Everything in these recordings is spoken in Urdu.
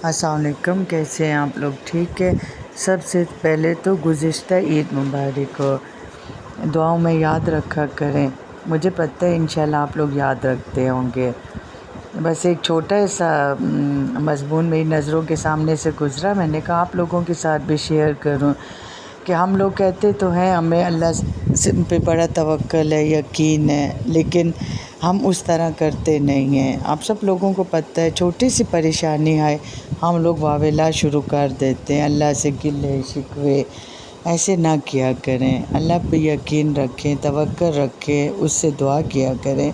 السلام علیکم، کیسے ہیں آپ لوگ؟ ٹھیک ہے۔ سب سے پہلے تو گزشتہ عید مبارک ہو، دعاؤں میں یاد رکھا کریں۔ مجھے پتہ ہے انشاءاللہ آپ لوگ یاد رکھتے ہوں گے۔ بس ایک چھوٹا سا مضمون میری نظروں کے سامنے سے گزرا، میں نے کہا آپ لوگوں کے ساتھ بھی شیئر کروں کہ ہم لوگ کہتے تو ہیں ہمیں اللہ پہ بڑا توکل ہے، یقین ہے، لیکن ہم اس طرح کرتے نہیں ہیں۔ آپ سب لوگوں کو پتہ ہے چھوٹی سی پریشانی ہے ہم لوگ واویلا شروع کر دیتے ہیں، اللہ سے گلے شکوے۔ ایسے نہ کیا کریں، اللہ پہ یقین رکھیں، توکل رکھیں، اس سے دعا کیا کریں۔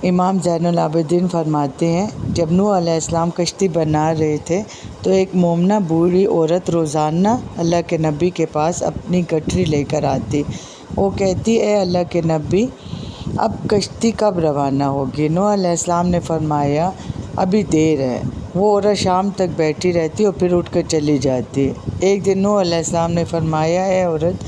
امام زین العابدین فرماتے ہیں جب نوح علیہ السلام کشتی بنا رہے تھے تو ایک مومنہ بوڑھی عورت روزانہ اللہ کے نبی کے پاس اپنی گٹھری لے کر آتی۔ وہ کہتی اے اللہ کے نبی، اب کشتی کب روانہ ہوگی؟ نوح علیہ السلام نے فرمایا ابھی دیر ہے۔ وہ عورت شام تک بیٹھی رہتی اور پھر اٹھ کر چلی جاتی۔ ایک دن نوح علیہ السلام نے فرمایا اے عورت،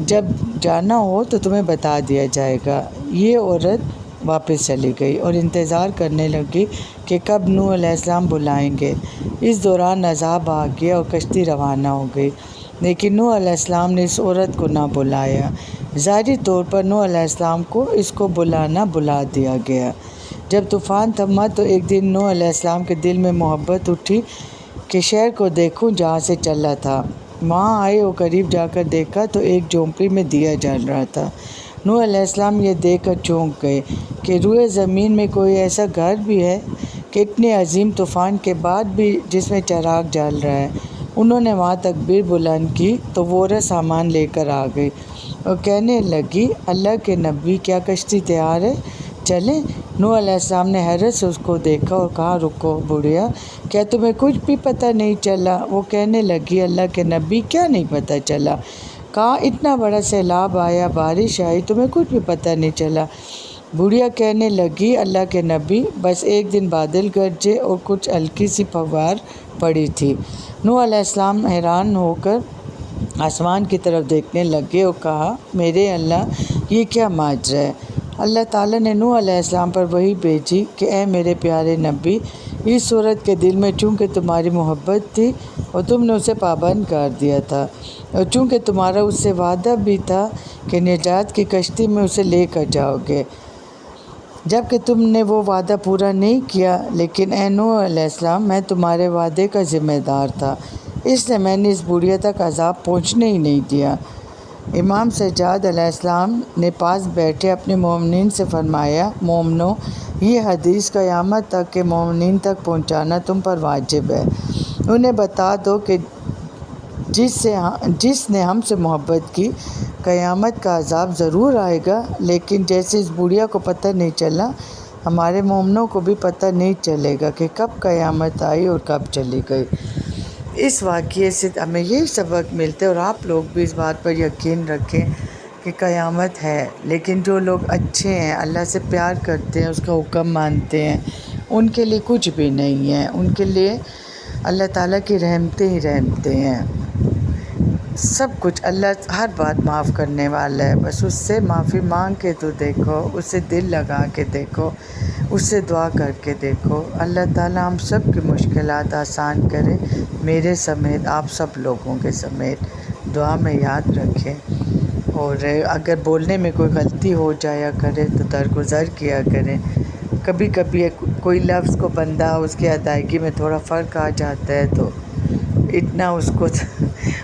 جب جانا ہو تو تمہیں بتا دیا جائے گا۔ یہ عورت واپس چلی گئی اور انتظار کرنے لگی کہ کب نوح علیہ السلام بلائیں گے۔ اس دوران عذاب آ گیا اور کشتی روانہ ہو گئی، لیکن نوح علیہ السلام نے اس عورت کو نہ بلایا۔ ظاہری طور پر نوح علیہ السلام کو اس کو بلانا بلا دیا گیا۔ جب طوفان تھما تو ایک دن نوح علیہ السلام کے دل میں محبت اٹھی کہ شہر کو دیکھوں جہاں سے چلا تھا۔ وہاں آئے اور قریب جا کر دیکھا تو ایک جھونپڑی میں دیا جل رہا تھا۔ نوح علیہ السلام یہ دیکھ کر چونک گئے کہ روئے زمین میں کوئی ایسا گھر بھی ہے کہ اتنے عظیم طوفان کے بعد بھی جس میں چراغ جل رہا ہے۔ انہوں نے وہاں تکبیر بلند کی تو وہ عورت سامان لے کر آ گئی اور کہنے لگی اللہ کے نبی، کیا کشتی تیار ہے؟ چلیں۔ نوح علیہ السلام نے حیرت سے اس کو دیکھا اور کہا رکو بڑھیا، کیا تمہیں کچھ بھی پتہ نہیں چلا؟ وہ کہنے لگی اللہ کے نبی کیا نہیں پتہ چلا؟ کہا اتنا بڑا سیلاب آیا، بارش آئی، تمہیں کچھ بھی پتہ نہیں چلا؟ بڑھیا کہنے لگی اللہ کے نبی بس ایک دن بادل گرجے اور کچھ ہلکی سی پھوار پڑی تھی۔ نوح علیہ السلام حیران ہو کر آسمان کی طرف دیکھنے لگے اور کہا میرے اللہ، یہ کیا ماجرا ہے؟ اللہ تعالیٰ نے نوح علیہ السلام پر وحی بھیجی کہ اے میرے پیارے نبی، اس عورت کے دل میں چونکہ تمہاری محبت تھی اور تم نے اسے پابند کر دیا تھا، اور چونکہ تمہارا اس سے وعدہ بھی تھا کہ نجات کی کشتی میں اسے لے کر جاؤ گے، جبکہ تم نے وہ وعدہ پورا نہیں کیا، لیکن اے نوح علیہ السلام میں تمہارے وعدے کا ذمہ دار تھا، اس لیے میں نے اس بڑھیا تک عذاب پہنچنے ہی نہیں دیا۔ امام سجاد علیہ السلام نے پاس بیٹھے اپنے مومنین سے فرمایا مومنو، یہ حدیث قیامت تک کے مومنین تک پہنچانا تم پر واجب ہے۔ انہیں بتا دو کہ جس نے ہم سے محبت کی، قیامت کا عذاب ضرور آئے گا، لیکن جیسے اس بڑھیا کو پتہ نہیں چلا، ہمارے مومنوں کو بھی پتہ نہیں چلے گا کہ کب قیامت آئی اور کب چلی گئی۔ اس واقعے سے ہمیں یہی سبق ملتے اور آپ لوگ بھی اس بات پر یقین رکھیں کہ قیامت ہے، لیکن جو لوگ اچھے ہیں، اللہ سے پیار کرتے ہیں، اس کا حکم مانتے ہیں، ان کے لیے کچھ بھی نہیں ہے، ان کے لیے اللہ تعالیٰ کی رحمتیں ہی رحمتیں ہیں۔ سب کچھ اللہ ہر بات معاف کرنے والا ہے، بس اس سے معافی مانگ کے تو دیکھو، اس سے دل لگا کے دیکھو، اس سے دعا کر کے دیکھو۔ اللہ تعالیٰ ہم سب کی مشکلات آسان کرے، میرے سمیت آپ سب لوگوں کے سمیت۔ دعا میں یاد رکھیں، اور اگر بولنے میں کوئی غلطی ہو جایا کرے تو درگزر کیا کریں۔ کبھی کبھی کوئی لفظ کو بندہ اس کی ادائیگی میں تھوڑا فرق آ جاتا ہے تو اتنا اس کو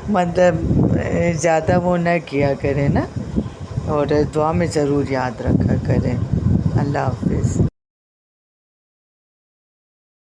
مطلب زیادہ وہ نہ کیا کریں نا، اور دعا میں ضرور یاد رکھا کریں۔ اللہ حافظ۔